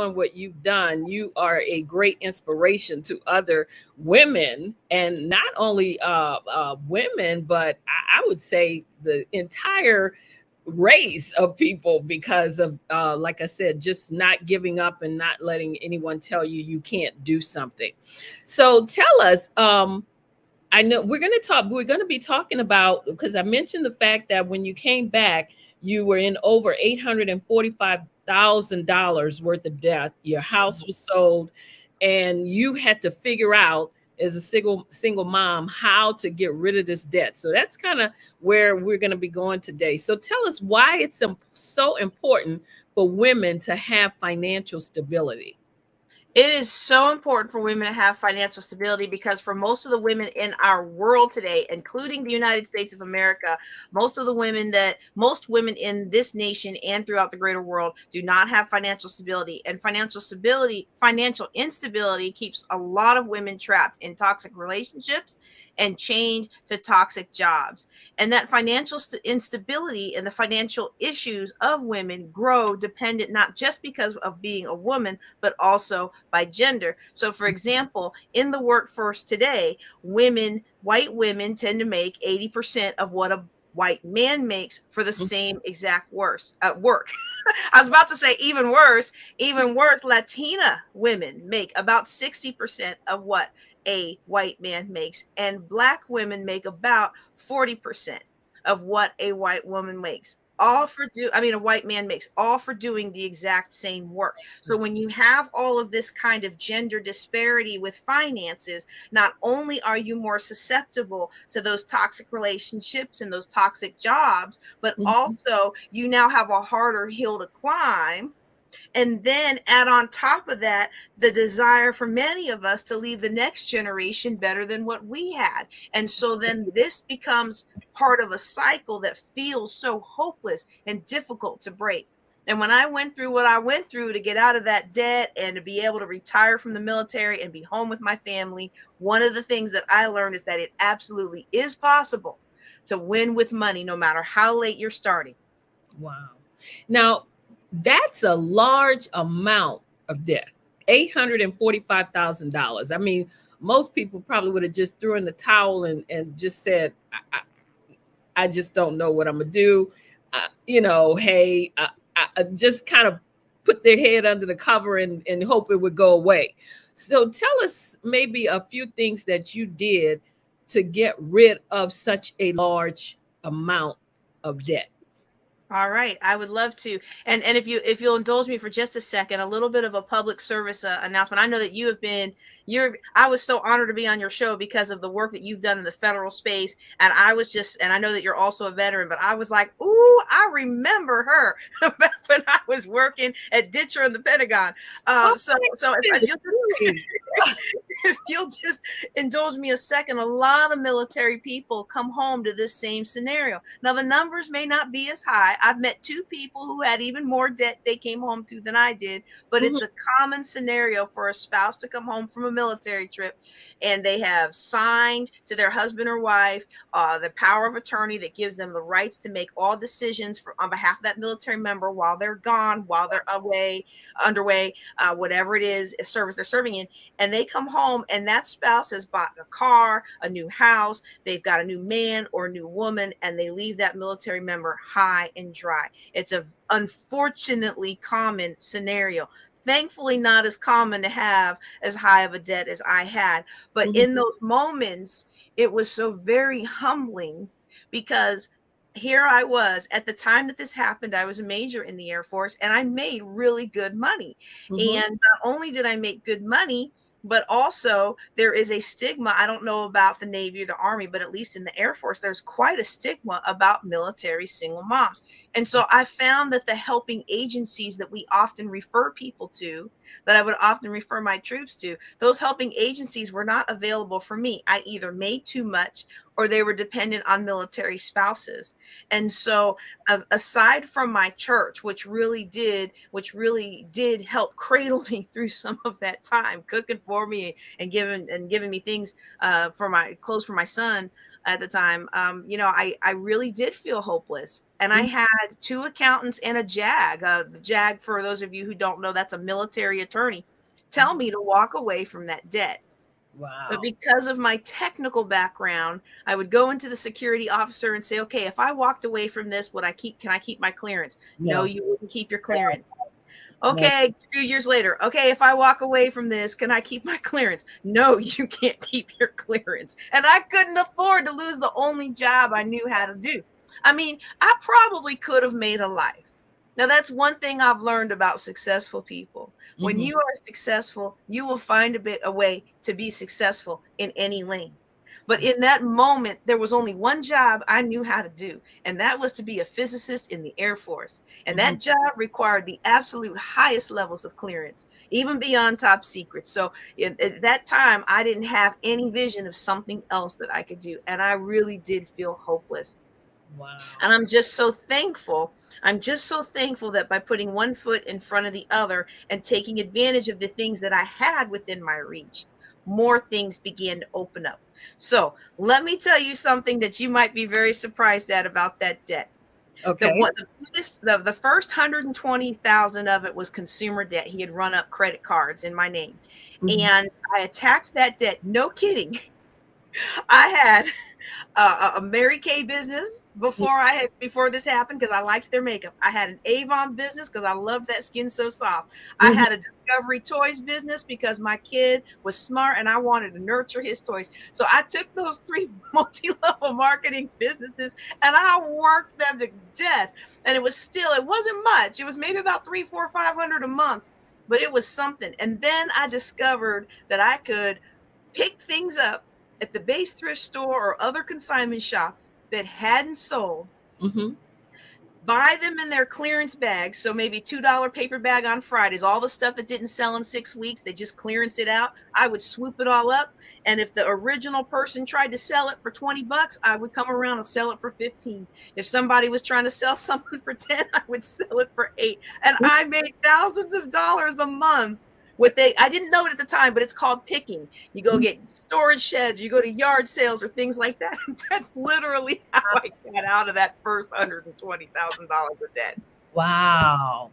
what you've done. You are a great inspiration to other women, and not only women, but I would say the entire race of people, because of like I said, just not giving up and not letting anyone tell you you can't do something. So tell us, I know we're going to be talking about, because I mentioned the fact that when you came back, you were in over $845,000 worth of debt. Your house was sold, and you had to figure out, as a single mom, how to get rid of this debt. So that's kind of where we're going to be going today. So tell us why it's so important for women to have financial stability. It is so important for women to have financial stability, because for most of the women in our world today, including the United States of America, most women in this nation and throughout the greater world do not have financial stability. And financial instability keeps a lot of women trapped in toxic relationships and chained to toxic jobs. And that financial instability and the financial issues of women grow dependent not just because of being a woman, but also by gender. So, for example, in the workforce today, white women tend to make 80% of what a white man makes for the same exact work. I was about to say even worse, Latina women make about 60% of what a white man makes, and black women make about 40% of what a white woman makes. A white man makes, all for doing the exact same work. So when you have all of this kind of gender disparity with finances, not only are you more susceptible to those toxic relationships and those toxic jobs, but Mhm. also you now have a harder hill to climb. And then add on top of that the desire for many of us to leave the next generation better than what we had. And so then this becomes part of a cycle that feels so hopeless and difficult to break. And when I went through what I went through to get out of that debt and to be able to retire from the military and be home with my family, one of the things that I learned is that it absolutely is possible to win with money no matter how late you're starting. Wow. Now, that's a large amount of debt. $845,000. I mean, most people probably would have just threw in the towel and just said, I just don't know what I'm going to do. Hey, I just kind of put their head under the cover and hope it would go away. So tell us maybe a few things that you did to get rid of such a large amount of debt. All right, I would love to. And if you'll indulge me for just a second, a little bit of a public service announcement. I know that I was so honored to be on your show because of the work that you've done in the federal space, and I know that you're also a veteran, but I was like, "Ooh, I remember her back when I was working at Ditcher in the Pentagon." Oh So my if goodness, you really? if you'll just indulge me a second, a lot of military people come home to this same scenario. Now, the numbers may not be as high. I've met two people who had even more debt they came home to than I did, but Mhm, it's a common scenario for a spouse to come home from a military trip and they have signed to their husband or wife the power of attorney that gives them the rights to make all decisions on behalf of that military member while they're gone, while they're underway, whatever it is, a service they're serving in. And they come home and that spouse has bought a car, a new house, they've got a new man or a new woman, and they leave that military member high and dry. It's a unfortunately common scenario. Thankfully, not as common to have as high of a debt as I had. But mhm. in those moments, it was so very humbling because here I was at the time that this happened. I was a major in the Air Force and I made really good money. Mhm. And not only did I make good money, but also there is a stigma. I don't know about the Navy or the Army, but at least in the Air Force, there's quite a stigma about military single moms. And so I found that the helping agencies that we often refer people to, that I would often refer my troops to, those helping agencies were not available for me. I either made too much or they were dependent on military spouses. And so, aside from my church, which really did help cradle me through some of that time, cooking for me and giving me things for my clothes for my son at the time, I really did feel hopeless. And I Mhm. had two accountants and a JAG. The JAG, for those of you who don't know, that's a military attorney, tell me to walk away from that debt. But Wow. because of my technical background, I would go into the security officer and say, okay, if I walked away from this, can I keep my clearance? No, No, you wouldn't keep your clearance. no. Okay, a few years later, okay, if I walk away from this, can I keep my clearance? No, you can't keep your clearance. And I couldn't afford to lose the only job I knew how to do. I mean, I probably could have made a life. Now, that's one thing I've learned about successful people. When Hmm. you are successful, you will find a way to be successful in any lane. But in that moment, there was only one job I knew how to do, and that was to be a physicist in the Air Force. And Hmm. that job required the absolute highest levels of clearance, even beyond top secret. So at that time, I didn't have any vision of something else that I could do. And I really did feel hopeless. Wow. And I'm just so thankful. I'm just so thankful that by putting one foot in front of the other and taking advantage of the things that I had within my reach, more things began to open up. So let me tell you something that you might be very surprised at about that debt. Okay. The first 120,000 of it was consumer debt. He had run up credit cards in my name. Hmm. And I attacked that debt. No kidding. I had a Mary Kay business before this happened because I liked their makeup. I had an Avon business because I loved that skin so soft. I Hmm. had a Discovery Toys business because my kid was smart and I wanted to nurture his toys. So I took those three multi-level marketing businesses and I worked them to death. And it wasn't much. It was maybe about 3, 4, 500 a month, but it was something. And then I discovered that I could pick things up at the base thrift store or other consignment shops that hadn't sold, Hmm. buy them in their clearance bags. So maybe $2 paper bag on Fridays, all the stuff that didn't sell in 6 weeks, they just clearance it out. I would swoop it all up. And if the original person tried to sell it for $20, I would come around and sell it for 15. If somebody was trying to sell something for 10, I would sell it for 8. And I made thousands of dollars a month. I didn't know it at the time, but it's called picking. You go get storage sheds, you go to yard sales or things like that. That's literally how I got out of that first $120,000 of debt. Wow.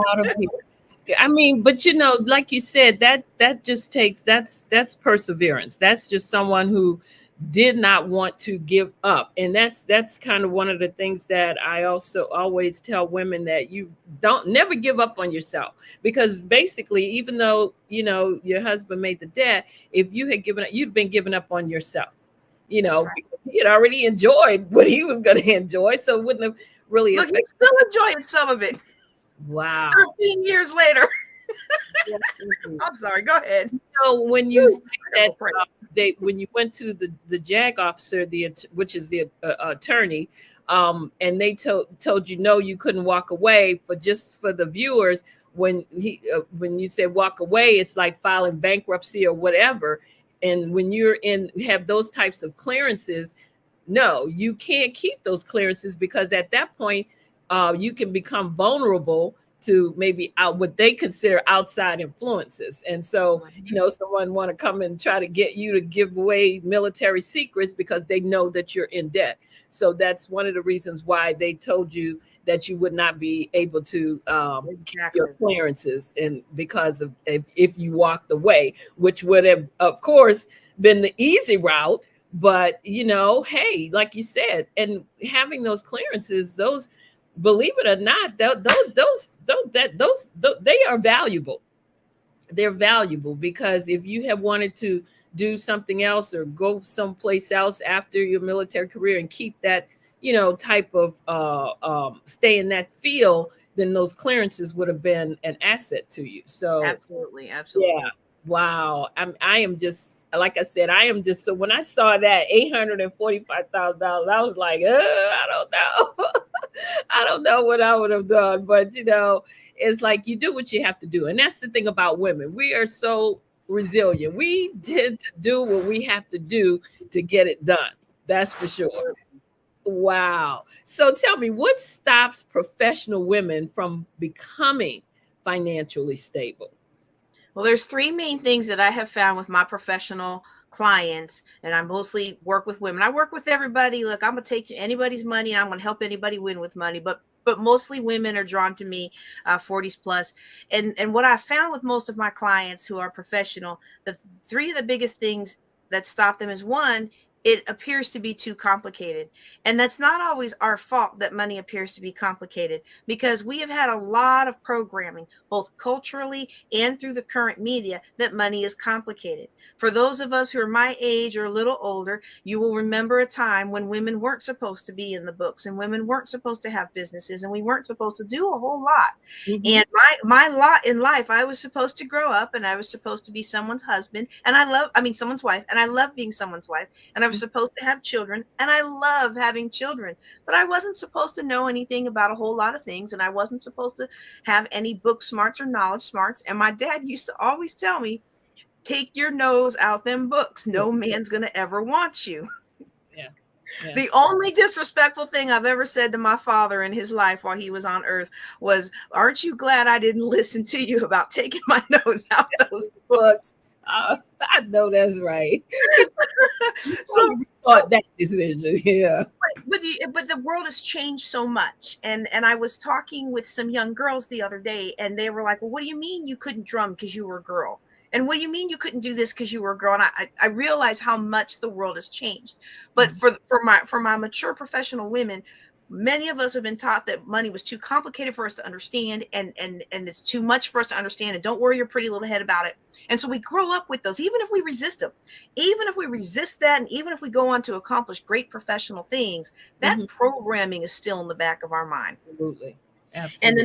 Out of here. I mean, but like you said, that just takes that's perseverance. That's just someone who did not want to give up. And that's kind of one of the things that I also always tell women, that you don't never give up on yourself. Because basically, even though, your husband made the debt, if you had given up, you'd been giving up on yourself. That's right. Because he had already enjoyed what he was going to enjoy, so it wouldn't have really Look, affected. he's still enjoying some of it Wow. 13 years later. I'm sorry, go ahead. So when you say Woo, that, incredible praise. when you went to the JAG officer, which is the attorney, and they told you no, you couldn't walk away. For the viewers, when you say walk away, it's like filing bankruptcy or whatever. And when have those types of clearances, no, you can't keep those clearances, because at that point, you can become vulnerable to maybe out what they consider outside influences. And so, Mhm. someone want to come and try to get you to give away military secrets because they know that you're in debt. So that's one of the reasons why they told you that you would not be able to keep your Exactly. clearances, and because of if you walked away, which would have, of course, been the easy route. But hey, like you said, and having those clearances, those, believe it or not, they are valuable. They're valuable because if you have wanted to do something else or go someplace else after your military career and keep that, type of stay in that field, then those clearances would have been an asset to you. So Absolutely. yeah. Absolutely. Wow. I am just, like I said, I am just, so when I saw that $845,000, I was like, I don't know. I don't know what I would have done, but it's like you do what you have to do. And that's the thing about women. We are so resilient. We tend to do what we have to do to get it done. That's for sure. Wow. So tell me, what stops professional women from becoming financially stable? Well, there's three main things that I have found with my professional clients, and I mostly work with women. I work with everybody. Look, I'm gonna take anybody's money, and I'm gonna help anybody win with money. But mostly women are drawn to me, 40s plus. And what I found with most of my clients who are professional, three of the biggest things that stop them is one, it appears to be too complicated. And that's not always our fault that money appears to be complicated, because we have had a lot of programming, both culturally and through the current media, that money is complicated. For those of us who are my age or a little older, you will remember a time when women weren't supposed to be in the books, and women weren't supposed to have businesses, and we weren't supposed to do a whole lot. Hmm. And my lot in life, I was supposed to grow up, and I was supposed to be someone's husband, and I mean someone's wife, and I love being someone's wife, and I was supposed to have children, and I love having children, but I wasn't supposed to know anything about a whole lot of things, and I wasn't supposed to have any book smarts or knowledge smarts. And my dad used to always tell me, take your nose out them books. Yeah, No man's going to ever want you. yeah, yeah. The only disrespectful thing I've ever said to my father in his life while he was on earth was, aren't you glad I didn't listen to you about taking my nose out those books? I know that's right. so, Probably so thought that decision. Yeah. but the world has changed so much. And I was talking with some young girls the other day, and they were like, well, what do you mean you couldn't drum because you were a girl? And what do you mean you couldn't do this because you were a girl? And I realized how much the world has changed. But Mhm. for my mature professional women, many of us have been taught that money was too complicated for us to understand, and it's too much for us to understand, and don't worry your pretty little head about it. And so we grow up with those, even if we resist them, even if we resist that, and even if we go on to accomplish great professional things, that Mhm. programming is still in the back of our mind. Absolutely. And Absolutely.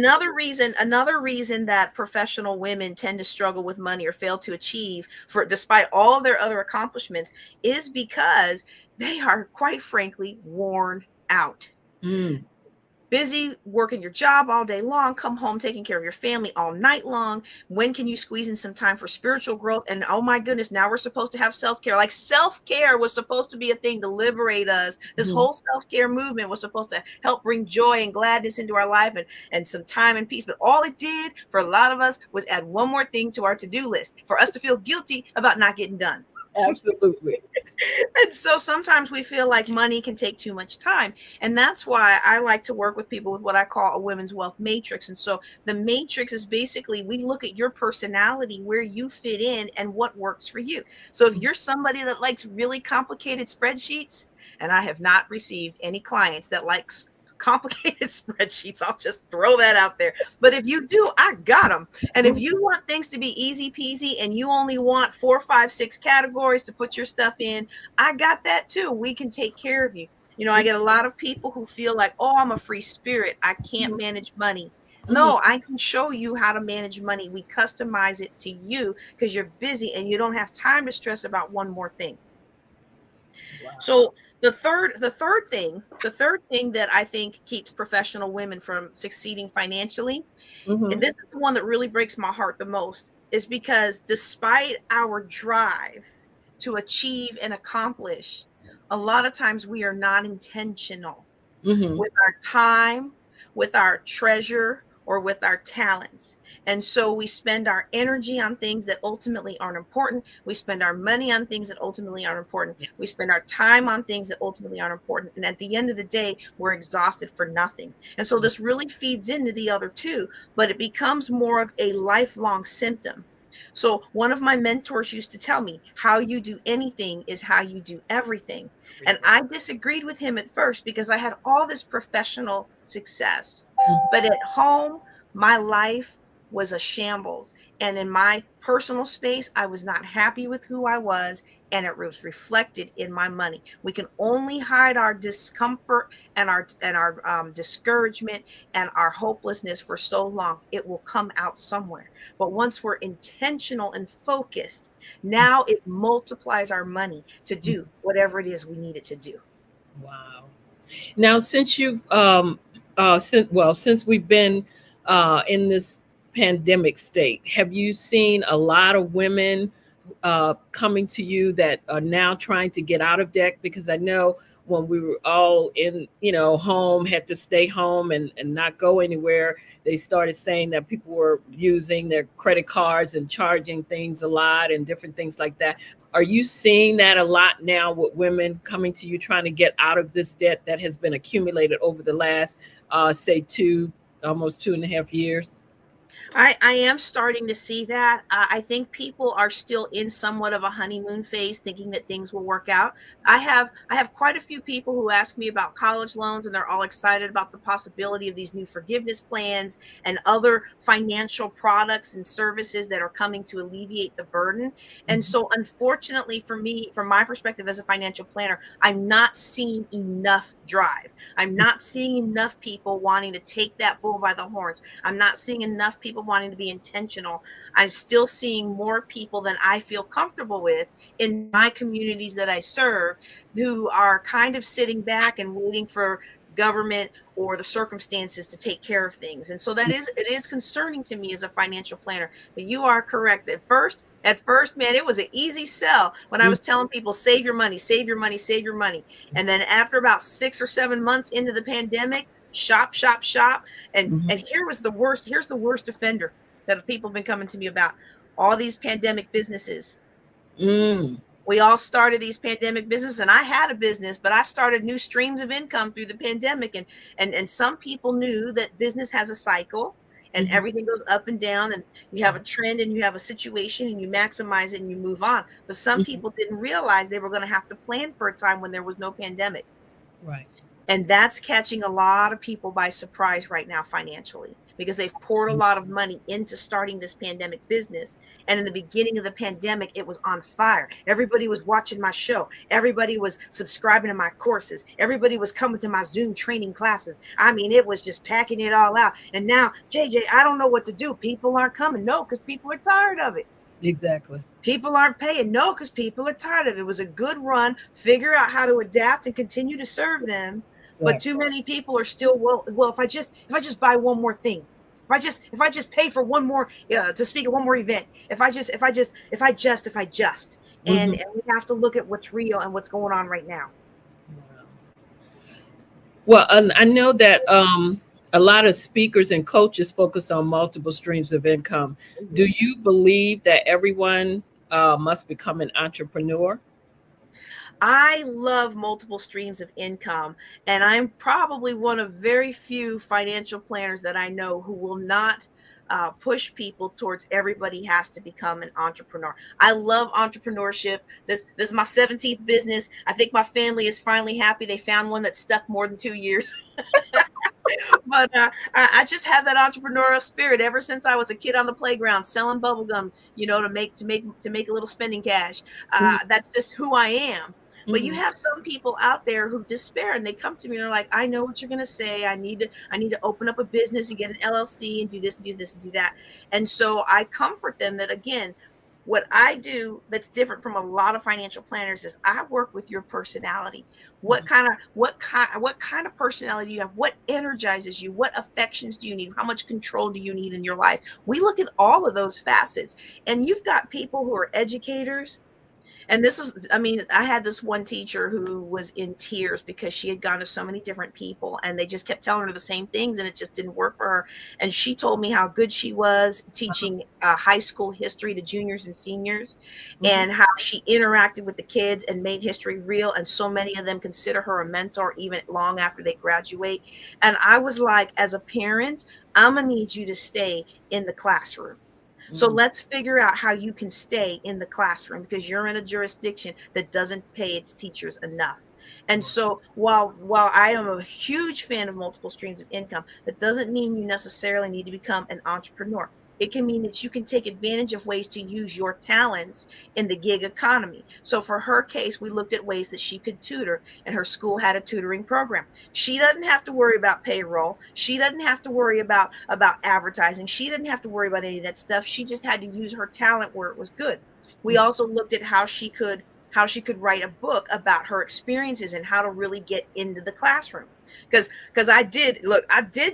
another reason that professional women tend to struggle with money or fail to achieve, for despite all of their other accomplishments, is because they are, quite frankly, worn out. Mm. Busy working your job all day long, come home taking care of your family all night long. When can you squeeze in some time for spiritual growth? And oh my goodness, now we're supposed to have self-care. Like, self-care was supposed to be a thing to liberate us. This Mhm. whole self-care movement was supposed to help bring joy and gladness into our life, and some time and peace. But all it did for a lot of us was add one more thing to our to-do list for us to feel guilty about not getting done. Absolutely. And so sometimes we feel like money can take too much time. And that's why I like to work with people with what I call a women's wealth matrix. And so the matrix is basically, we look at your personality, where you fit in, and what works for you. So if you're somebody that likes really complicated spreadsheets, and I have not received any clients that likes complicated spreadsheets, I'll just throw that out there. But if you do, I got them. And if you want things to be easy peasy, and you only want 4, 5, 6 categories to put your stuff in, I got that too. We can take care of you. I get a lot of people who feel like, oh, I'm a free spirit, I can't Mhm. manage money. Mhm. No, I can show you how to manage money. We customize it to you because you're busy and you don't have time to stress about one more thing. Wow. So the third thing that I think keeps professional women from succeeding financially, and Mhm. this is the one that really breaks my heart the most, is because despite our drive to achieve and accomplish, a lot of times we are not intentional Mhm. with our time, with our treasure, or with our talents. And so we spend our energy on things that ultimately aren't important. We spend our money on things that ultimately aren't important. Yeah. We spend our time on things that ultimately aren't important. And at the end of the day, we're exhausted for nothing. And so this really feeds into the other two, but it becomes more of a lifelong symptom. So one of my mentors used to tell me, how you do anything is how you do everything. And Everything. I disagreed with him at first because I had all this professional success. Mhm. But at home, my life was a shambles. And in my personal space, I was not happy with who I was. And it was reflected in my money. We can only hide our discomfort and our discouragement and our hopelessness for so long. It will come out somewhere. But once we're intentional and focused, now it multiplies our money to do whatever it is we need it to do. Wow. Now, since you've since we've been in this pandemic state, have you seen a lot of women coming to you that are now trying to get out of debt? Because I know when we were all in, home, had to stay home and not go anywhere, they started saying that people were using their credit cards and charging things a lot and different things like that. Are you seeing that a lot now with women coming to you trying to get out of this debt that has been accumulated over the last, say, almost 2.5 years? I am starting to see that. I think people are still in somewhat of a honeymoon phase, thinking that things will work out. I have quite a few people who ask me about college loans, and they're all excited about the possibility of these new forgiveness plans and other financial products and services that are coming to alleviate the burden. And Mhm. so, unfortunately for me, from my perspective as a financial planner, I'm not seeing enough drive. I'm not seeing enough people wanting to take that bull by the horns. I'm not seeing enough people wanting to be intentional. I'm still seeing more people than I feel comfortable with in my communities that I serve, who are kind of sitting back and waiting for government or the circumstances to take care of things. And so it is concerning to me as a financial planner. But you are correct. At first, man, it was an easy sell when I Mhm. was telling people, save your money, save your money, save your money. And then after about 6 or 7 months into the pandemic, shop, shop, shop. And Mhm. and here's the worst offender that people have been coming to me about. All these pandemic businesses. Mm. We all started these pandemic businesses, and I had a business, but I started new streams of income through the pandemic. And some people knew that business has a cycle and Mhm. everything goes up and down, and you have a trend and you have a situation and you maximize it and you move on. But some Mhm. people didn't realize they were going to have to plan for a time when there was no pandemic. Right. And that's catching a lot of people by surprise right now financially, because they've poured a lot of money into starting this pandemic business. And in the beginning of the pandemic, it was on fire. Everybody was watching my show. Everybody was subscribing to my courses. Everybody was coming to my Zoom training classes. I mean, it was just packing it all out. And now, JJ, I don't know what to do. People aren't coming. No, because people are tired of it. Exactly. People aren't paying. No, because people are tired of it. It was a good run. Figure out how to adapt and continue to serve them. But too Exactly. many people are still, well, if I just buy one more thing, if I just pay for one more to speak at one more event, if I just, and Mhm. and we have to look at what's real and what's going on right now. Wow. Well, I know that a lot of speakers and coaches focus on multiple streams of income. Do Mhm. you believe that everyone must become an entrepreneur? I love multiple streams of income, and I'm probably one of very few financial planners that I know who will not push people towards everybody has to become an entrepreneur. I love entrepreneurship. This is my 17th business. I think my family is finally happy they found one that stuck more than 2 years. But I just have that entrepreneurial spirit ever since I was a kid on the playground selling bubble gum, to make a little spending cash. Mhm. That's just who I am. But you Mhm. have some people out there who despair, and they come to me and they're like, I know what you're going to say. I need to open up a business and get an LLC and do this and do this and do that. And so I comfort them that, again, what I do that's different from a lot of financial planners is I work with your personality. What kind of personality do you have? What energizes you? What affections do you need? How much control do you need in your life? We look at all of those facets. And you've got people who are educators, and this was, I mean, I had this one teacher who was in tears because she had gone to so many different people and they just kept telling her the same things and it just didn't work for her. And she told me how good she was teaching high school history to juniors and seniors, Mhm. and how she interacted with the kids and made history real. And so many of them consider her a mentor even long after they graduate. And I was like, as a parent, I'm going to need you to stay in the classroom. So Mhm. let's figure out how you can stay in the classroom, because you're in a jurisdiction that doesn't pay its teachers enough. And so while I am a huge fan of multiple streams of income, that doesn't mean you necessarily need to become an entrepreneur. It can mean that you can take advantage of ways to use your talents in the gig economy. So for her case, we looked at ways that she could tutor, and her school had a tutoring program. She doesn't have to worry about payroll. She doesn't have to worry about advertising. She didn't have to worry about any of that stuff. She just had to use her talent where it was good. We Mhm. also looked at how she could how she could write a book about her experiences and how to really get into the classroom. Because I did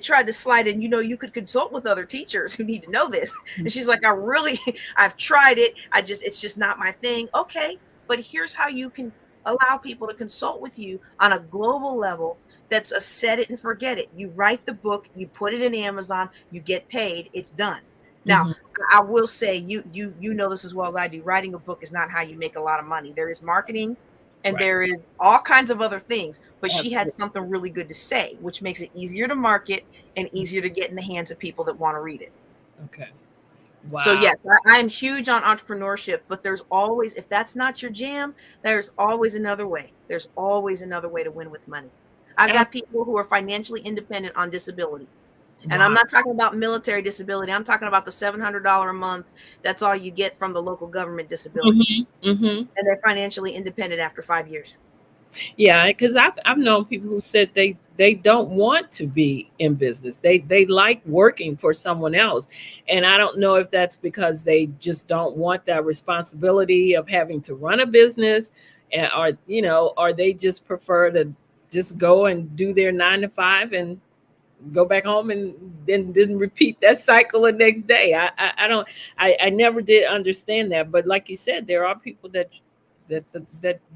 try to slide in, you could consult with other teachers who need to know this. And she's like, I've tried it. It's just not my thing. Okay, but here's how you can allow people to consult with you on a global level. That's a set it and forget it. You write the book, you put it in Amazon, you get paid, it's done. Now, Mm-hmm. I will say, you know this as well as I do. Writing a book is not how you make a lot of money. There is marketing and Right. there is all kinds of other things. But she had Absolutely. something really good to say, which makes it easier to market and easier to get in the hands of people that want to read it. Okay. So Wow. yes, I am huge on entrepreneurship, but there's always, if that's not your jam, there's always another way. There's always another way to win with money. I've Ab- got people who are financially independent on disability. And I'm Wow. not talking about military disability. I'm talking about the $700 a month. That's all you get from the local government disability. Mm-hmm. Mm-hmm. And they're financially independent after 5 years. Yeah, because I've known people who said they don't want to be in business. They like working for someone else, and I don't know if that's because they just don't want that responsibility of having to run a business, or or they just prefer to just go and do their 9 to 5 and go back home and then didn't repeat that cycle the next day. I don't I never did understand that. But like you said, there are people that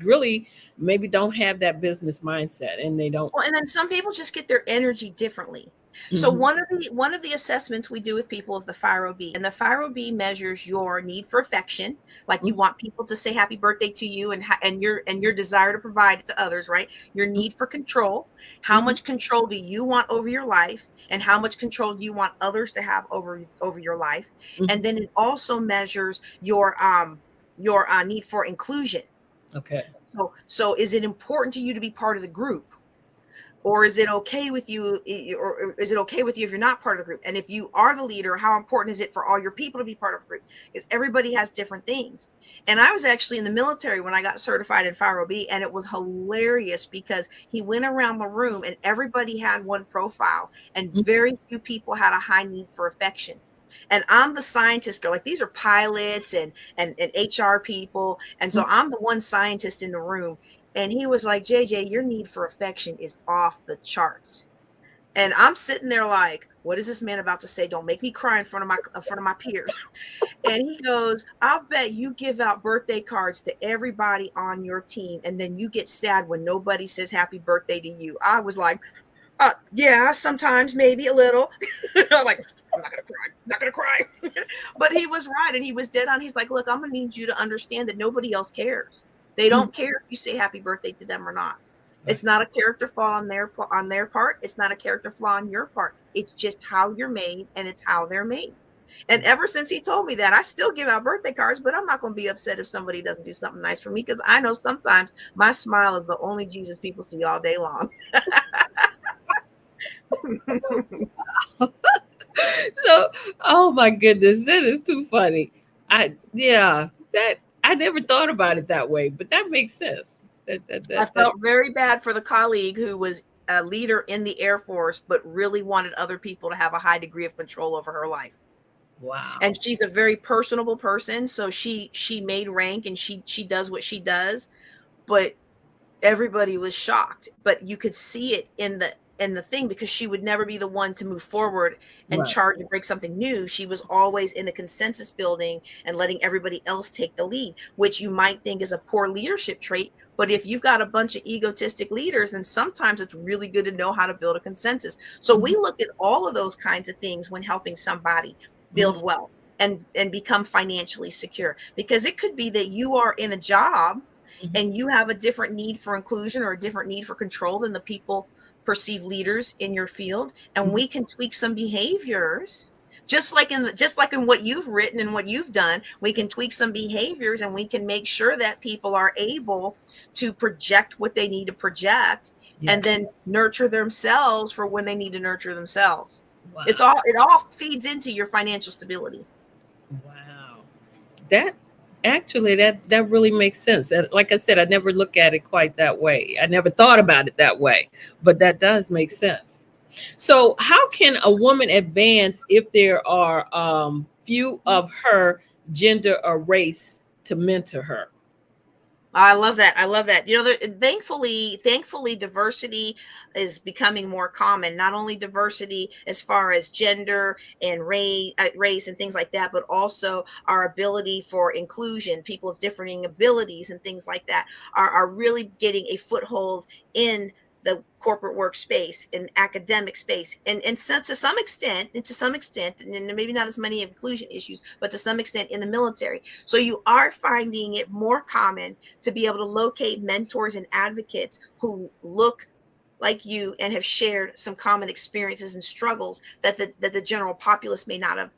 really maybe don't have that business mindset and they don't. Well, and then some people just get their energy differently. So Mhm. one of the assessments we do with people is the FIRO-B, and the FIRO-B measures your need for affection, like you Mhm. want people to say happy birthday to you, and your desire to provide it to others, right? Your need for control, how Mhm. much control do you want over your life, and how much control do you want others to have over your life? And Mhm. then it also measures your need for inclusion. Okay. So is it important to you to be part of the group? Or is it okay with you, or is it okay with you if you're not part of the group? And if you are the leader, how important is it for all your people to be part of the group? Because everybody has different things. And I was actually in the military when I got certified in FIRO-B, and it was hilarious because he went around the room and everybody had one profile, and Mhm. very few people had a high need for affection. And I'm the scientist girl. Like, these are pilots and HR people. And so Mhm. I'm the one scientist in the room. And he was like, JJ, your need for affection is off the charts. And I'm sitting there like, what is this man about to say? Don't make me cry in front of my peers. And he goes, I'll bet you give out birthday cards to everybody on your team, and then you get sad when nobody says happy birthday to you. I was like, yeah, sometimes, maybe a little. I'm like, I'm not gonna cry, not gonna cry. But he was right, and he was dead on. He's like, look, I'm gonna need you to understand that nobody else cares. They Mhm. don't care if you say happy birthday to them or not. Right. It's not a character flaw on their part. It's not a character flaw on your part. It's just how you're made, and it's how they're made. And ever since he told me that, I still give out birthday cards, but I'm not going to be upset if somebody doesn't do something nice for me, because I know sometimes my smile is the only Jesus people see all day long. So, oh my goodness, that is too funny. Yeah, that I never thought about it that way, but that makes sense. I That felt very bad for the colleague who was a leader in the Air Force, but really wanted other people to have a high degree of control over her life. And wow. she's a very personable person, so she made rank, and she does what she does, but everybody was shocked. But you could see it in the thing, because she would never be the one to move forward and Right. charge and break something new. She was always in a consensus building and letting everybody else take the lead, which you might think is a poor leadership trait. But if you've got a bunch of egotistic leaders, then sometimes it's really good to know how to build a consensus. So we Mhm. look at all of those kinds of things when helping somebody Mhm. build wealth and become financially secure, because it could be that you are in a job Mhm. and you have a different need for inclusion or a different need for control than the people perceived leaders in your field, and Mhm. we can tweak some behaviors, just like in what you've written and what you've done. We can tweak some behaviors, and we can make sure that people are able to project what they need to project, and Yes. then nurture themselves for when they need to nurture themselves. It's Wow. all it all feeds into your financial stability. Wow. That actually that really makes sense. And like I said, I never look at it quite that way. I never thought about it that way, but that does make sense. So, how can a woman advance if there are few of her gender or race to mentor her? I love that. I love that. Thankfully, diversity is becoming more common. Not only diversity as far as gender and race and things like that, but also our ability for inclusion. People of differing abilities and things like that are really getting a foothold in the corporate workspace and academic space, and so, to some extent, and maybe not as many inclusion issues, but to some extent in the military. So you are finding it more common to be able to locate mentors and advocates who look like you and have shared some common experiences and struggles that the general populace may not have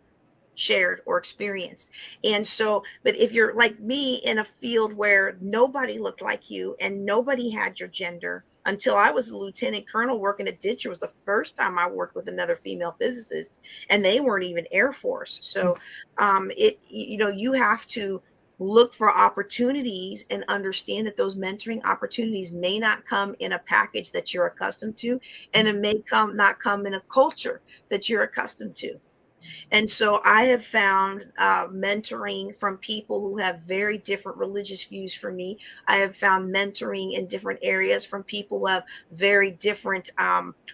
shared or experienced. And so, but if you're like me in a field where nobody looked like you and nobody had your gender, until I was a lieutenant colonel working at Ditcher was the first time I worked with another female physicist, and they weren't even Air Force. So you have to look for opportunities and understand that those mentoring opportunities may not come in a package that you're accustomed to, and it may not come in a culture that you're accustomed to. And so I have found mentoring from people who have very different religious views from me. I have found mentoring in different areas from people who have very different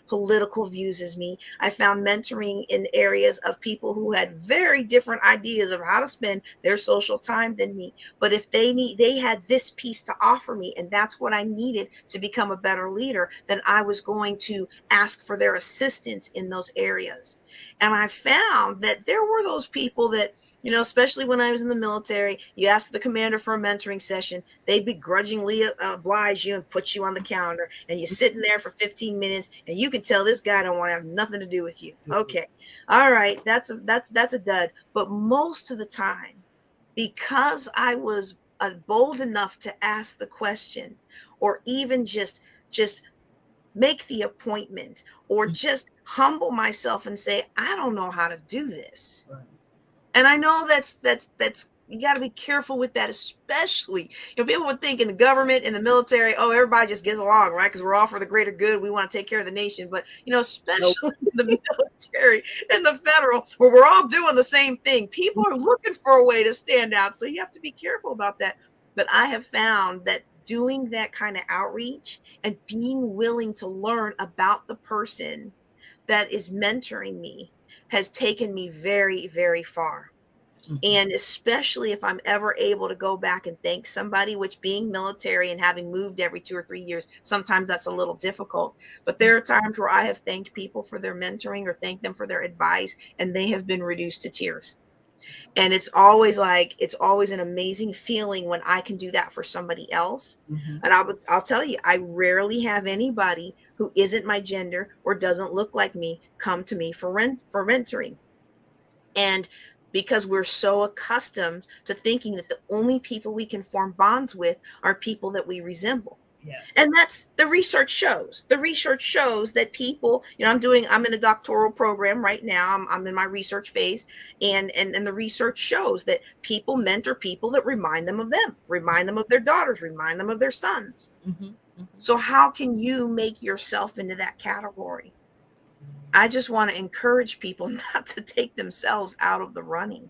political views as me. I found mentoring in areas of people who had very different ideas of how to spend their social time than me. But if they had this piece to offer me, and that's what I needed to become a better leader, then I was going to ask for their assistance in those areas. And I found that there were those people that, especially when I was in the military, you ask the commander for a mentoring session, they begrudgingly oblige you and put you on the calendar, and you're sitting there for 15 minutes, and you can tell this guy don't want to have nothing to do with you. Okay. All right. That's a dud. But most of the time, because I was bold enough to ask the question, or even just make the appointment, or just humble myself and say, I don't know how to do this. Right. And I know that's you got to be careful with that, especially, people would think in the government, in the military, oh, everybody just gets along, right? Because we're all for the greater good. We want to take care of the nation. But, especially nope. In the military and the federal, where we're all doing the same thing, people are looking for a way to stand out. So you have to be careful about that. But I have found that doing that kind of outreach and being willing to learn about the person that is mentoring me has taken me very, very far. Mm-hmm. And especially if I'm ever able to go back and thank somebody, which, being military and having moved every 2 or 3 years, sometimes that's a little difficult. But there are times where I have thanked people for their mentoring or thanked them for their advice, and they have been reduced to tears. And it's always an amazing feeling when I can do that for somebody else. Mm-hmm. And I'll tell you, I rarely have anybody who isn't my gender or doesn't look like me come to me for mentoring. And because we're so accustomed to thinking that the only people we can form bonds with are people that we resemble. Yes. And that's the research shows. The research shows that people, I'm in a doctoral program right now. I'm in my research phase, and the research shows that people mentor people that remind them of their daughters, remind them of their sons. Mm-hmm. Mm-hmm. So how can you make yourself into that category? I just want to encourage people not to take themselves out of the running,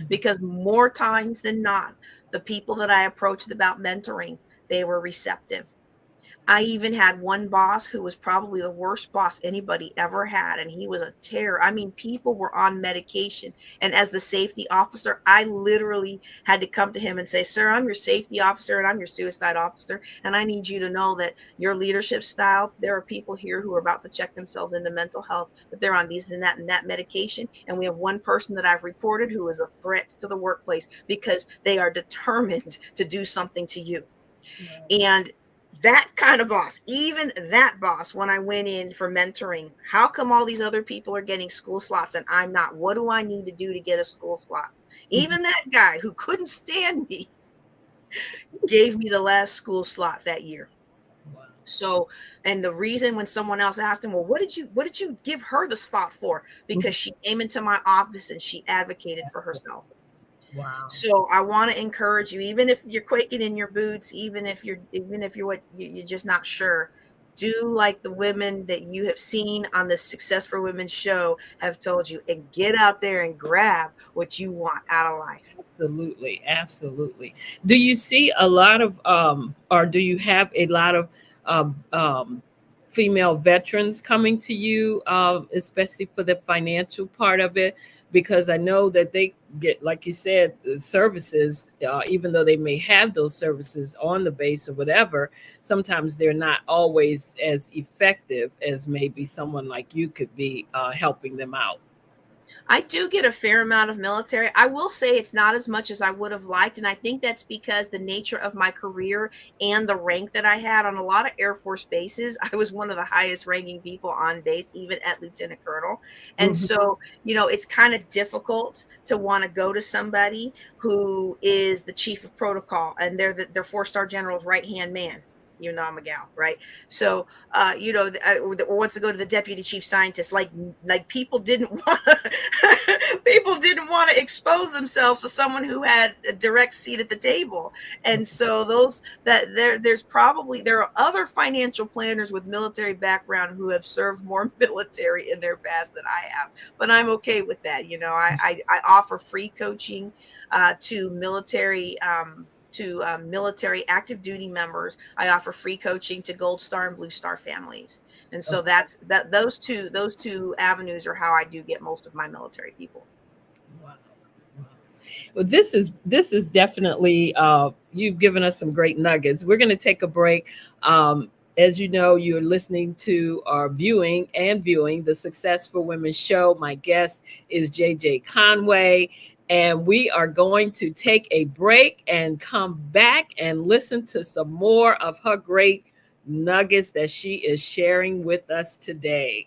because more times than not, the people that I approached about mentoring, they were receptive. I even had one boss who was probably the worst boss anybody ever had, and he was a terror. I mean, people were on medication. And as the safety officer, I literally had to come to him and say, sir, I'm your safety officer and I'm your suicide officer. And I need you to know that your leadership style, there are people here who are about to check themselves into mental health, but they're on these and that medication. And we have one person that I've reported who is a threat to the workplace because they are determined to do something to you. Yeah. And that kind of boss, even that boss, when I went in for mentoring, how come all these other people are getting school slots and I'm not? What do I need to do to get a school slot? Mm-hmm. Even that guy who couldn't stand me gave me the last school slot that year. Wow. So, and the reason, when someone else asked him, well, what did you give her the slot for? Because she came into my office and she advocated for herself. Wow. So I want to encourage you, even if you're quaking in your boots, even if you're just not sure, do like the women that you have seen on the Success for Women show have told you, and get out there and grab what you want out of life. Absolutely, absolutely. Do you see a lot of, or do you have a lot of female veterans coming to you, especially for the financial part of it? Because I know that they get, like you said, services, even though they may have those services on the base or whatever, sometimes they're not always as effective as maybe someone like you could be helping them out. I do get a fair amount of military. I will say it's not as much as I would have liked. And I think that's because the nature of my career and the rank that I had on a lot of Air Force bases, I was one of the highest ranking people on base, even at Lieutenant Colonel. And Mhm. so, it's kind of difficult to want to go to somebody who is the chief of protocol and they're 4-star general's right hand man. I'm a gal, right? So, wants to go to the deputy chief scientist. Like people didn't want people didn't want to expose themselves to someone who had a direct seat at the table. And so there are other financial planners with military background who have served more military in their past than I have, but I'm okay with that. I offer free coaching to military active duty members. I offer free coaching to Gold Star and Blue Star families. And so those two avenues are how I do get most of my military people. Wow. Wow. Well, this is definitely, you've given us some great nuggets. We're going to take a break. As you know, you're listening to our viewing the Successful Women show. My guest is JJ Conway, and we are going to take a break and come back and listen to some more of her great nuggets that she is sharing with us today.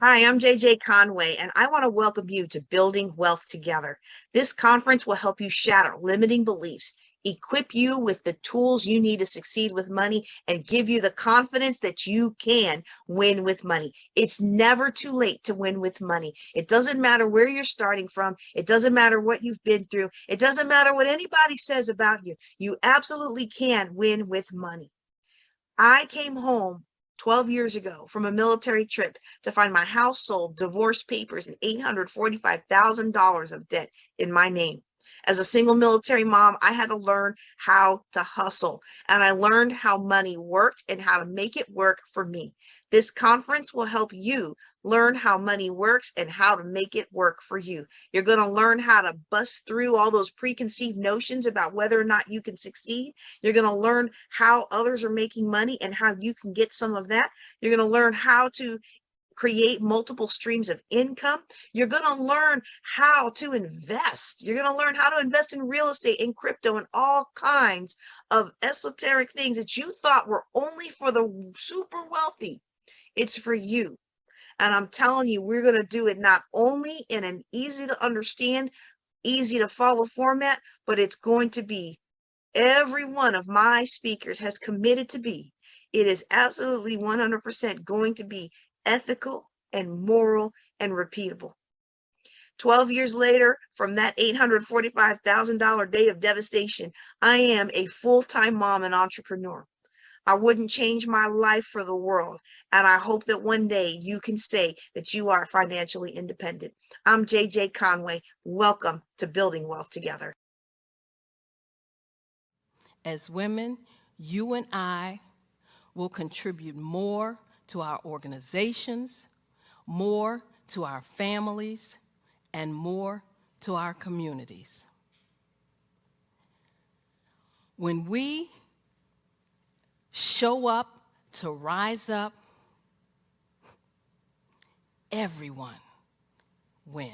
Hi, I'm JJ Conway, and I want to welcome you to Building Wealth Together. This conference will help you shatter limiting beliefs, equip you with the tools you need to succeed with money, and give you the confidence that you can win with money. It's never too late to win with money. It doesn't matter where you're starting from. It doesn't matter what you've been through. It doesn't matter what anybody says about you. You absolutely can win with money. I came home 12 years ago from a military trip to find my house sold, divorce papers, and $845,000 of debt in my name. As a single military mom, I had to learn how to hustle, and I learned how money worked and how to make it work for me. This conference will help you learn how money works and how to make it work for you. You're going to learn how to bust through all those preconceived notions about whether or not you can succeed. You're going to learn how others are making money and how you can get some of that. You're going to learn how to create multiple streams of income. You're going to learn how to invest. You're going to learn how to invest in real estate, in crypto, and all kinds of esoteric things that you thought were only for the super wealthy. It's for you. And I'm telling you, we're going to do it not only in an easy to understand, easy to follow format, but it's going to be, every one of my speakers has committed to be, it is absolutely 100% going to be ethical and moral and repeatable. 12 years later, from that $845,000 day of devastation, I am a full-time mom and entrepreneur. I wouldn't change my life for the world. And I hope that one day you can say that you are financially independent. I'm JJ Conway. Welcome to Building Wealth Together. As women, you and I will contribute more to our organizations, more to our families, and more to our communities. When we show up to rise up, everyone wins.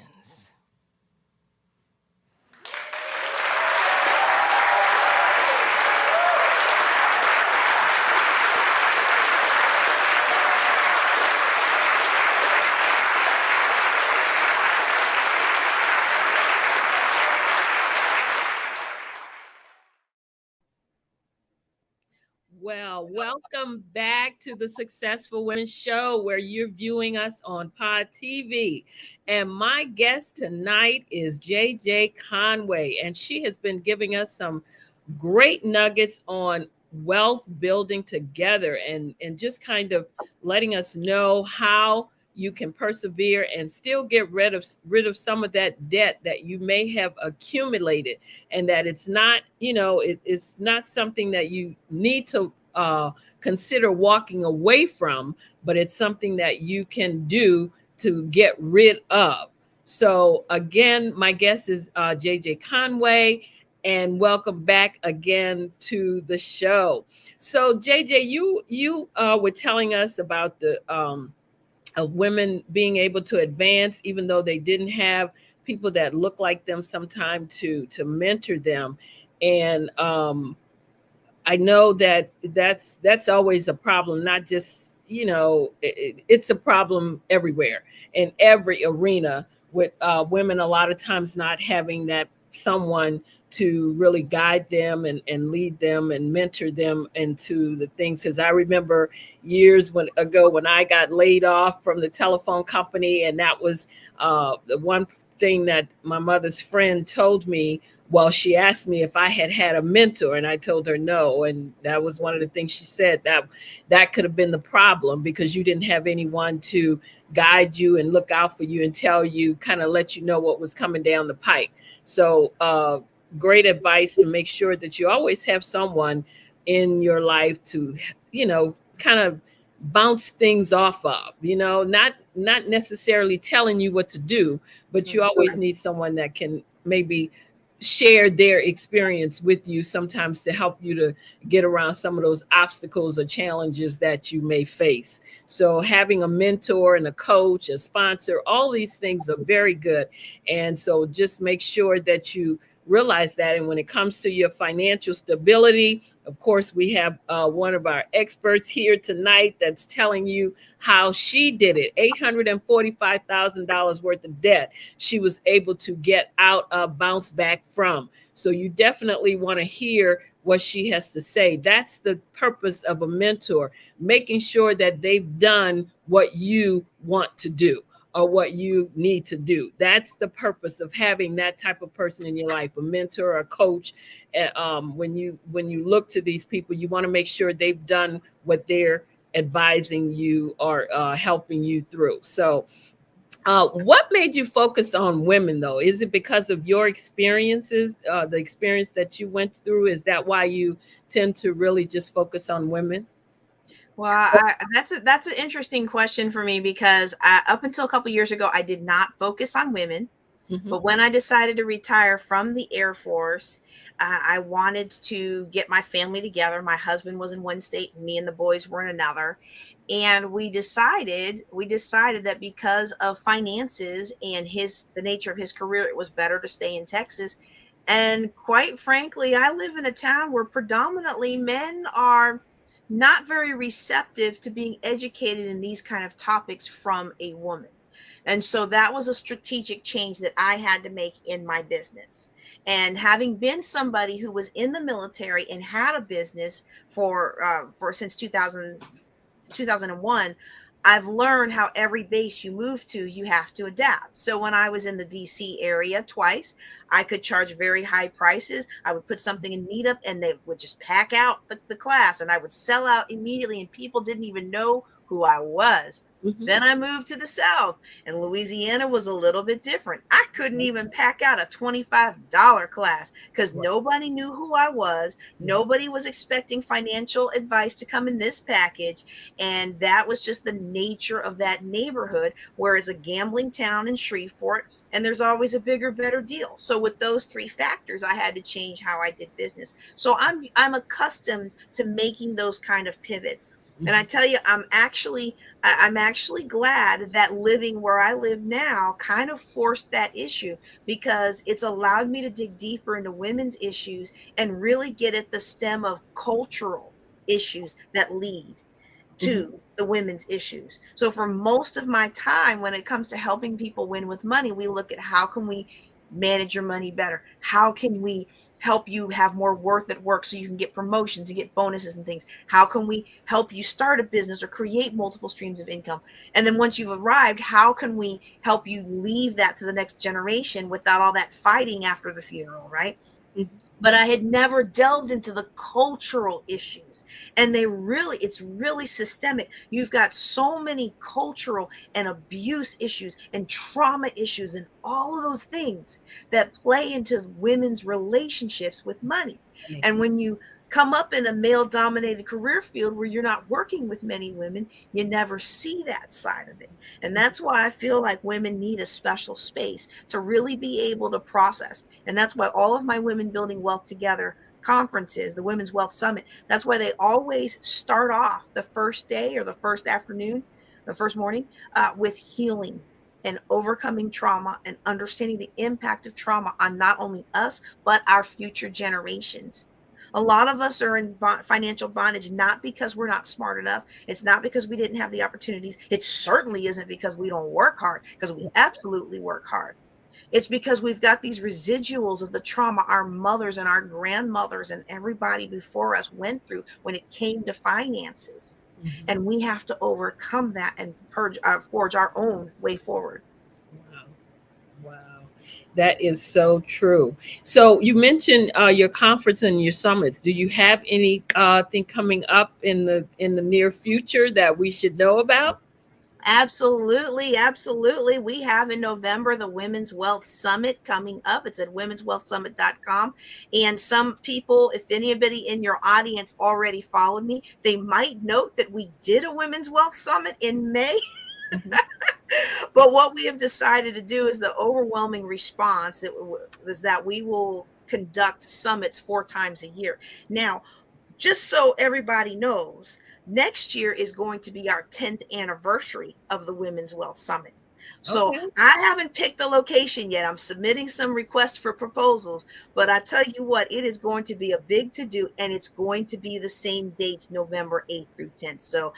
Well, welcome back to the Successful Women Show, where you're viewing us on Pod TV. And my guest tonight is JJ Conway, and she has been giving us some great nuggets on wealth building together, and just kind of letting us know how you can persevere and still get rid of some of that debt that you may have accumulated, and that it's not, it's not something that you need to consider walking away from, but it's something that you can do to get rid of. So again, my guest is JJ Conway, and welcome back again to the show. So JJ, you were telling us about the of women being able to advance even though they didn't have people that look like them sometime to mentor them. And I know that that's always a problem, not just, it's a problem everywhere in every arena, with women a lot of times not having that someone to really guide them and lead them and mentor them into the things. Because I remember ago when I got laid off from the telephone company, and that was the one thing that my mother's friend told me. Well, she asked me if I had had a mentor, and I told her no. And that was one of the things she said, that could have been the problem, because you didn't have anyone to guide you and look out for you and tell you, kind of let you know what was coming down the pike. So, great advice to make sure that you always have someone in your life to, kind of bounce things off of, not necessarily telling you what to do, but you always need someone that can maybe share their experience with you sometimes to help you to get around some of those obstacles or challenges that you may face. So having a mentor and a coach, a sponsor, all these things are very good. And so just make sure that you realize that. And when it comes to your financial stability, of course, we have one of our experts here tonight that's telling you how she did it. $845,000 worth of debt she was able to get out of, bounce back from. So you definitely want to hear what she has to say. That's the purpose of a mentor, making sure that they've done what you want to do or what you need to do. That's the purpose of having that type of person in your life, a mentor, a coach. When you look to these people, you want to make sure they've done what they're advising you or helping you through. So what made you focus on women, though? Is it because of your experiences, the experience that you went through? Is that why you tend to really just focus on women? Well, that's an interesting question for me, because up until a couple years ago, I did not focus on women. Hmm. But when I decided to retire from the Air Force, I wanted to get my family together. My husband was in one state, and me and the boys were in another. And we decided that because of finances and the nature of his career, it was better to stay in Texas. And quite frankly, I live in a town where predominantly men are not very receptive to being educated in these kind of topics from a woman. And so that was a strategic change that I had to make in my business. And having been somebody who was in the military and had a business for since 2001, I've learned how every base you move to, you have to adapt. So when I was in the DC area twice, I could charge very high prices. I would put something in meetup and they would just pack out the class, and I would sell out immediately, and people didn't even know who I was. Hmm. Then I moved to the South, and Louisiana was a little bit different. I couldn't even pack out a $25 class because nobody knew who I was. Nobody was expecting financial advice to come in this package. And that was just the nature of that neighborhood, where it's a gambling town in Shreveport, and there's always a bigger, better deal. So with those three factors, I had to change how I did business. So I'm accustomed to making those kind of pivots. And I tell you, I'm actually glad that living where I live now kind of forced that issue, because it's allowed me to dig deeper into women's issues and really get at the stem of cultural issues that lead Hmm. to the women's issues. So for most of my time, when it comes to helping people win with money, we look at how can we manage your money better? How can we help you have more worth at work so you can get promotions and get bonuses and things? How can we help you start a business or create multiple streams of income? And then once you've arrived, how can we help you leave that to the next generation without all that fighting after the funeral, right? Mhm. but I had never delved into the cultural issues. And it's really systemic. You've got so many cultural and abuse issues and trauma issues and all of those things that play into women's relationships with money. Funny. And when you come up in a male dominated career field where you're not working with many women, you never see that side of it. And that's why I feel like women need a special space to really be able to process. And that's why all of my Women Building Wealth Together conferences, the Women's Wealth Summit, that's why they always start off the first day or the first afternoon, the first morning, with healing and overcoming trauma and understanding the impact of trauma on not only us, but our future generations. A lot of us are in financial bondage, not because we're not smart enough. It's not because we didn't have the opportunities. It certainly isn't because we don't work hard, because we absolutely work hard. It's because we've got these residuals of the trauma our mothers and our grandmothers and everybody before us went through when it came to finances. Mhm. And we have to overcome that and forge our own way forward. Wow. Wow. That is so true. So you mentioned your conference and your summits. Do you have any thing coming up in the near future that we should know about? Absolutely, absolutely. We have in November the Women's Wealth Summit coming up. It's at womenswealthsummit.com. And some people, if anybody in your audience already followed me, they might note that we did a Women's Wealth Summit in May. Mhm. But what we have decided to do is the overwhelming response is that we will conduct summits 4 times a year. Now, just so everybody knows, next year is going to be our 10th anniversary of the Women's Wealth Summit. So Okay. I haven't picked the location yet. I'm submitting some requests for proposals, but I tell you what, it is going to be a big to do, and it's going to be the same dates, November 8th through 10th. So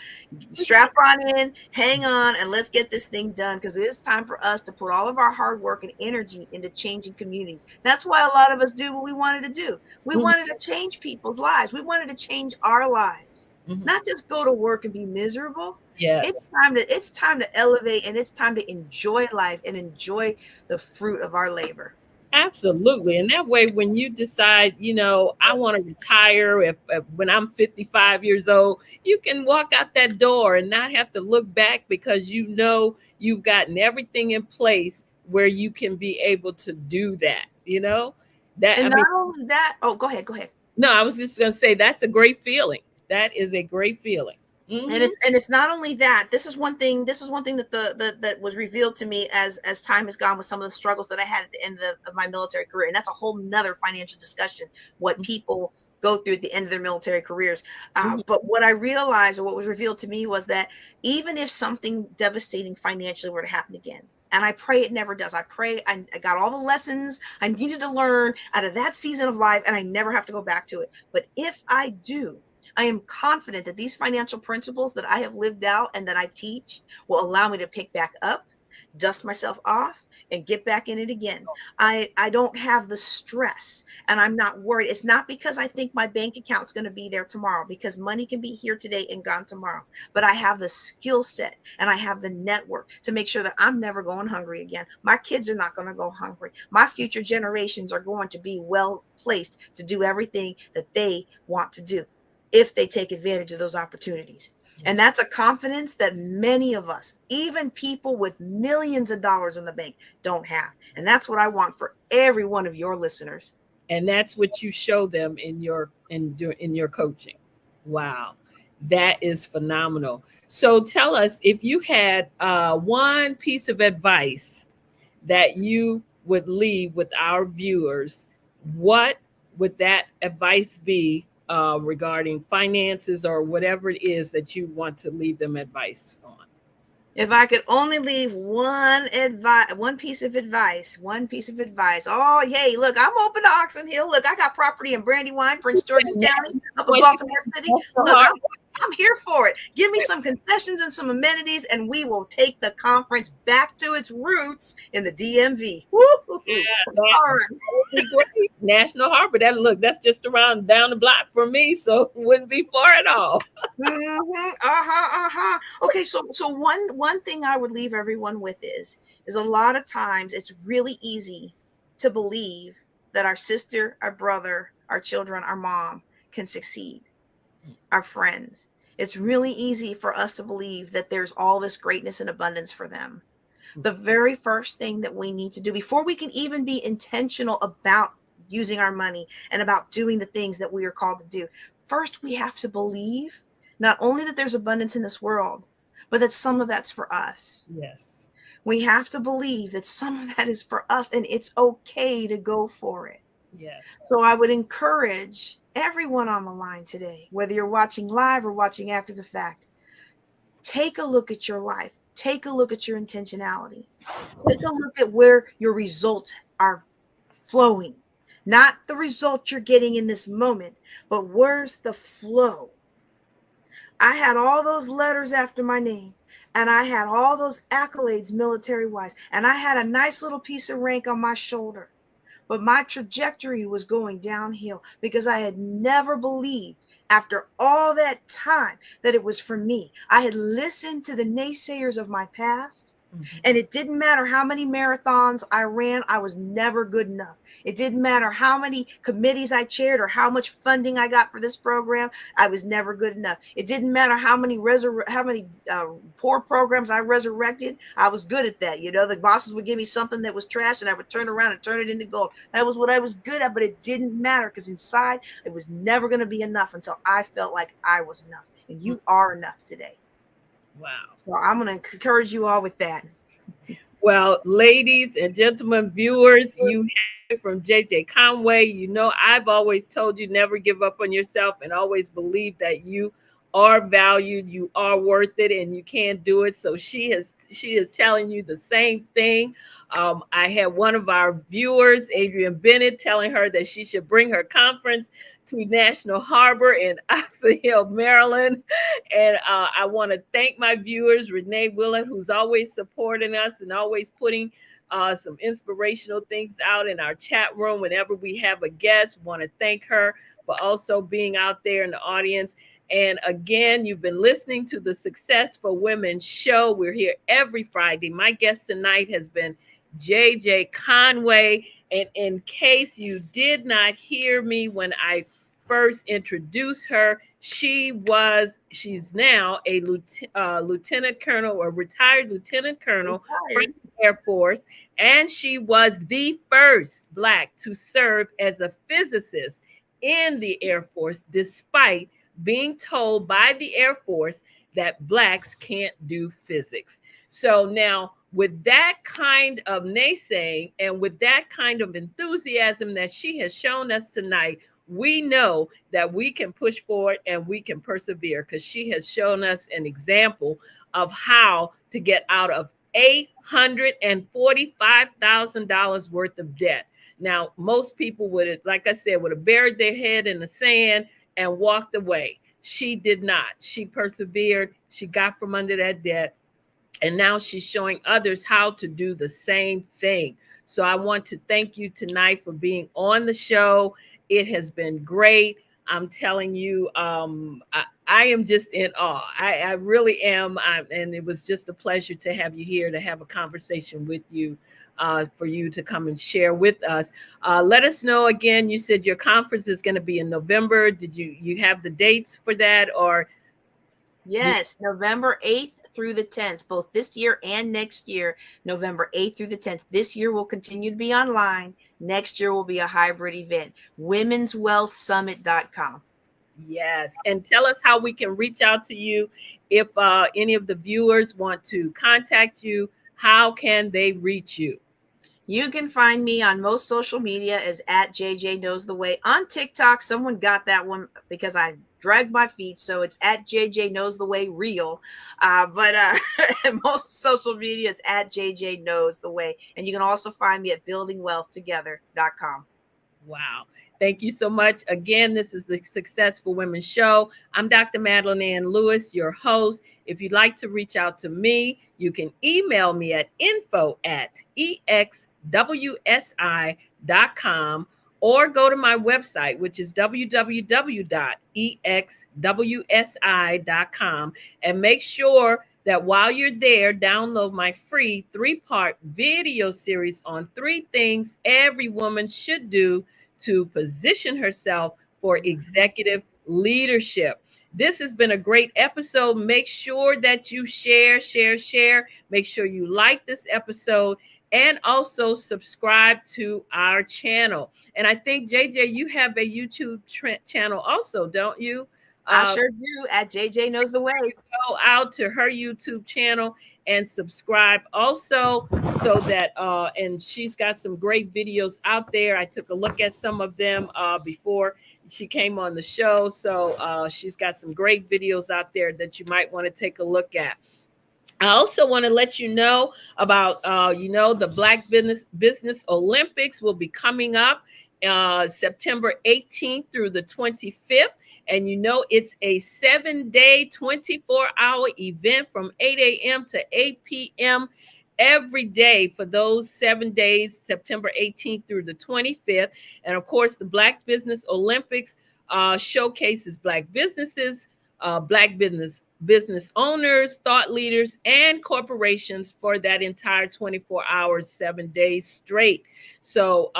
strap on in, hang on, and let's get this thing done because it is time for us to put all of our hard work and energy into changing communities. That's why a lot of us do what we wanted to do. We Mhm. wanted to change people's lives. We wanted to change our lives, Mhm. not just go to work and be miserable. Yes. It's time to elevate, and it's time to enjoy life and enjoy the fruit of our labor. Absolutely. And that way, when you decide, I want to retire, if when I'm 55 years old, you can walk out that door and not have to look back because you've gotten everything in place where you can be able to do that, That, I And mean, not only that, oh, go ahead, go ahead. no, I was just going to say that's a great feeling. That is a great feeling. And Hmm. it's not only that. This is one thing that that was revealed to me as time has gone with some of the struggles that I had at the end of my military career. And that's a whole nother financial discussion, what people go through at the end of their military careers. Hmm. But what I realized, or what was revealed to me, was that even if something devastating financially were to happen again, and I pray it never does. I pray I got all the lessons I needed to learn out of that season of life, and I never have to go back to it. But if I do, I am confident that these financial principles that I have lived out and that I teach will allow me to pick back up, dust myself off, and get back in it again. I don't have the stress, and I'm not worried. It's not because I think my bank account's going to be there tomorrow, because money can be here today and gone tomorrow. But I have the skill set and I have the network to make sure that I'm never going hungry again. My kids are not going to go hungry. My future generations are going to be well placed to do everything that they want to do if they take advantage of those opportunities. And that's a confidence that many of us, even people with millions of dollars in the bank, don't have. And that's what I want for every one of your listeners. And that's what you show them in your coaching. Wow, that is phenomenal. So tell us, if you had one piece of advice that you would leave with our viewers, what would that advice be regarding finances or whatever it is that you want to leave them advice on? If I could only leave one piece of advice. Oh, hey, look, I'm open to Oxon Hill. Look, I got property in Brandywine, Prince George's County, up in Once you Baltimore City. get the Look, heart, I'm here for it. Give me some concessions and some amenities, and we will take the conference back to its roots in the DMV. Woo-hoo-hoo. that All would be great. National Harbor. That's just around down the block for me, so it wouldn't be far at all. Okay, so one thing I would leave everyone with is a lot of times it's really easy to believe that our sister, our brother, our children, our mom can succeed, our friends. It's really easy for us to believe that there's all this greatness and abundance for them. The very first thing that we need to do before we can even be intentional about using our money and about doing the things that we are called to do, first we have to believe not only that there's abundance in this world, but that some of that's for us. Yes. We have to believe that some of that is for us and it's okay to go for it. Yes. So I would encourage everyone on the line today, whether you're watching live or watching after the fact, take a look at your life. Take a look at your intentionality. Take a look at where your results are flowing. Not the result you're getting in this moment, but where's the flow? I had all those letters after my name, and I had all those accolades military wise, and I had a nice little piece of rank on my shoulder. But my trajectory was going downhill because I had never believed after all that time that it was for me. I had listened to the naysayers of my past. And it didn't matter how many marathons I ran, I was never good enough. It didn't matter how many committees I chaired or how much funding I got for this program, I was never good enough. It didn't matter how many poor programs I resurrected, I was good at that. You know, the bosses would give me something that was trash and I would turn around and turn it into gold. That was what I was good at, but it didn't matter because inside it was never going to be enough until I felt like I was enough. And you are enough today. Wow. So I'm going to encourage you all with that. Well, ladies and gentlemen, viewers, you have it from JJ Conway. You know, I've always told you never give up on yourself and always believe that you are valued, you are worth it, and you can do it. So she is telling you the same thing. I had one of our viewers, Adrian Bennett, telling her that she should bring her conference to National Harbor in Oxon Hill, Maryland. And I want to thank my viewers, Renee Willett, who's always supporting us and always putting some inspirational things out in our chat room whenever we have a guest. Want to thank her for also being out there in the audience. And again, you've been listening to the Success for Women show. We're here every Friday. My guest tonight has been JJ Conway. And in case you did not hear me when I first introduced her, she's now a lieutenant colonel or retired lieutenant colonel from the Air Force. And she was the first Black to serve as a physicist in the Air Force, despite being told by the Air Force that Blacks can't do physics. So now, with that kind of naysaying and with that kind of enthusiasm that she has shown us tonight, we know that we can push forward and we can persevere because she has shown us an example of how to get out of $845,000 worth of debt. Now, most people would have, like I said, would have buried their head in the sand and walked away. She did not. She persevered. She got from under that debt. And now she's showing others how to do the same thing. So I want to thank you tonight for being on the show. It has been great. I'm telling you, I am just in awe. I really am. And it was just a pleasure to have you here to have a conversation with you, for you to come and share with us. Let us know again. You said your conference is going to be in November. Did you have the dates for that, or? Yes, November 8th through the 10th, both this year and next year, November 8th through the 10th. This year will continue to be online. Next year will be a hybrid event. womenswealthsummit.com. Yes. And tell us how we can reach out to you. If any of the viewers want to contact you, how can they reach you? You can find me on most social media as at JJ Knows the Way. On TikTok, someone got that one because I dragged my feet, so it's at JJ Knows the Way Real. But most social media is at JJ Knows the Way. And you can also find me at buildingwealthtogether.com. Wow. Thank you so much. Again, this is the Successful Women Show. I'm Dr. Madeline Ann Lewis, your host. If you'd like to reach out to me, you can email me at info@exwsi.com or go to my website, which is www.exwsi.com, and make sure that while you're there, download my free 3-part video series on 3 things every woman should do to position herself for executive leadership. This has been a great episode. Make sure that you share, share, share. Make sure you like this episode and also subscribe to our channel. And I think, JJ, you have a YouTube channel also, don't you? I sure do, at JJ Knows the Way. Go out to her YouTube channel and subscribe also, so that and she's got some great videos out there. I took a look at some of them before she came on the show. So she's got some great videos out there that you might want to take a look at. I also want to let you know about, the Black Business Olympics will be coming up September 18th through the 25th. And it's a 7-day, 24-hour event from 8 a.m. to 8 p.m. every day for those 7 days, September 18th through the 25th. And of course, the Black Business Olympics showcases Black businesses, Black business owners, thought leaders, and corporations for that entire 24 hours, 7 days straight. So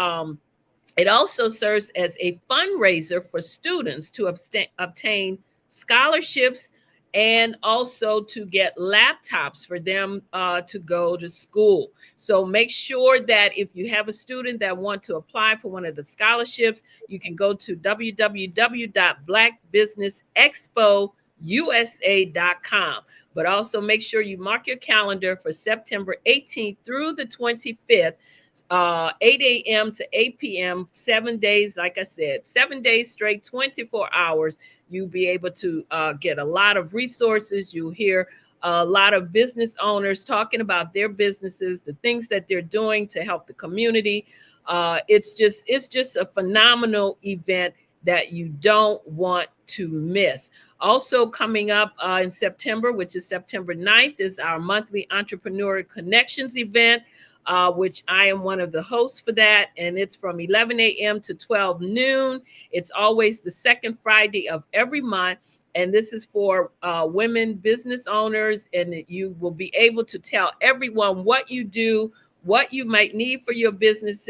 it also serves as a fundraiser for students to obtain scholarships and also to get laptops for them to go to school. So make sure that if you have a student that want to apply for one of the scholarships, you can go to www.blackbusinessexpousa.com. But also make sure you mark your calendar for September 18th through the 25th, 8 a.m. to 8 p.m., 7 days, like I said, 7 days straight, 24 hours. You'll be able to get a lot of resources. You'll hear a lot of business owners talking about their businesses, the things that they're doing to help the community. It's just a phenomenal event that you don't want to miss. Also coming up in September, which is September 9th, is our monthly Entrepreneur Connections event, which I am one of the hosts for that. And it's from 11 a.m. to 12 noon. It's always the second Friday of every month. And this is for women business owners. And you will be able to tell everyone what you do, what you might need for your business,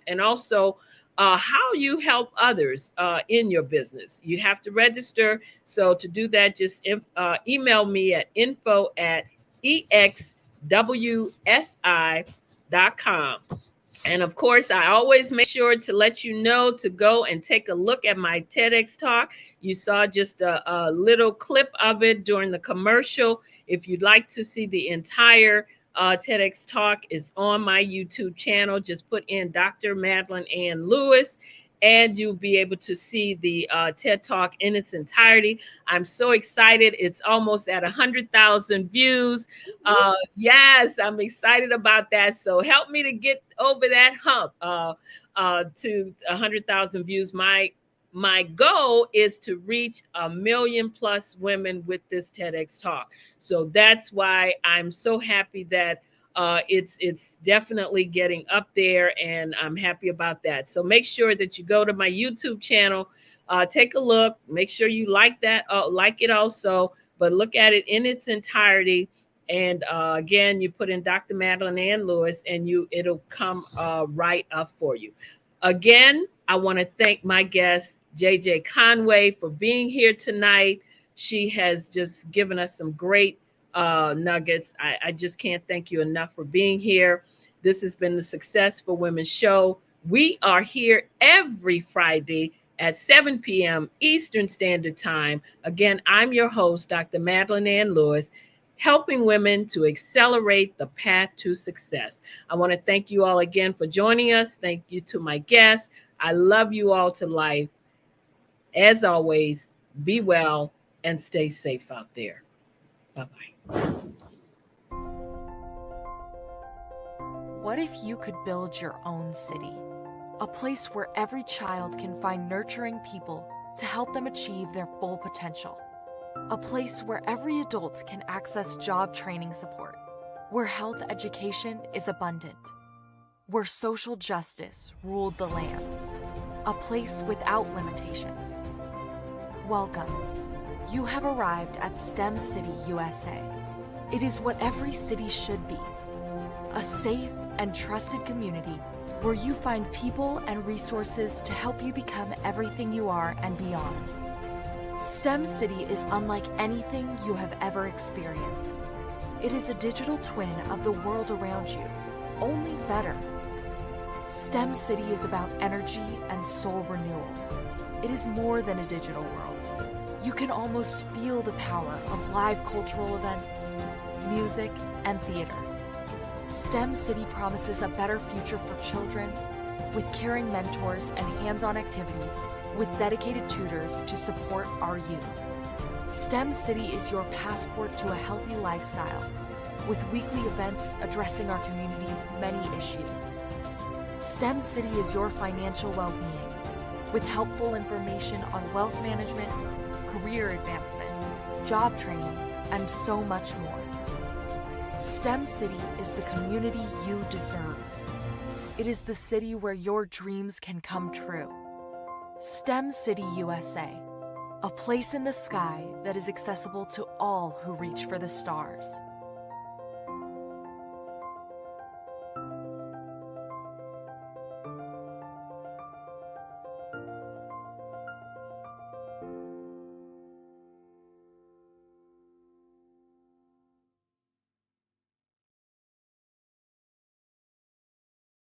and also how you help others in your business. You have to register. So to do that, just email me at info@exwsi.com. And of course, I always make sure to let you know to go and take a look at my TEDx talk. You saw just a little clip of it during the commercial. If you'd like to see the entire TEDx talk, is on my YouTube channel. Just put in Dr. Madeline Ann Lewis, and you'll be able to see the TED Talk in its entirety. I'm so excited. It's almost at 100,000 views. Yes, I'm excited about that. So help me to get over that hump to 100,000 views. My goal is to reach 1 million plus women with this TEDx Talk. So that's why I'm so happy that it's definitely getting up there, and I'm happy about that. So make sure that you go to my YouTube channel, take a look, make sure you like it also, but look at it in its entirety. And again, you put in Dr. Madeline Ann Lewis, and it'll come right up for you. Again, I want to thank my guest, JJ Conway, for being here tonight. She has just given us some great nuggets. I just can't thank you enough for being here. This has been the Success for Women show. We are here every Friday at 7 p.m. Eastern Standard Time. Again, I'm your host, Dr. Madeline Ann Lewis, helping women to accelerate the path to success. I want to thank you all again for joining us. Thank you to my guests. I love you all to life. As always, be well and stay safe out there. Bye-bye. What if you could build your own city? A place where every child can find nurturing people to help them achieve their full potential. A place where every adult can access job training support. Where health education is abundant. Where social justice ruled the land. A place without limitations. Welcome. You have arrived at STEM City, USA. It is what every city should be. A safe and trusted community where you find people and resources to help you become everything you are and beyond. STEM City is unlike anything you have ever experienced. It is a digital twin of the world around you, only better. STEM City is about energy and soul renewal. It is more than a digital world. You can almost feel the power of live cultural events, music, and theater. STEM City promises a better future for children with caring mentors and hands-on activities with dedicated tutors to support our youth. STEM City is your passport to a healthy lifestyle with weekly events addressing our community's many issues. STEM City is your financial well-being with helpful information on wealth management, career advancement, job training, and so much more. STEM City is the community you deserve. It is the city where your dreams can come true. STEM City USA, a place in the sky that is accessible to all who reach for the stars.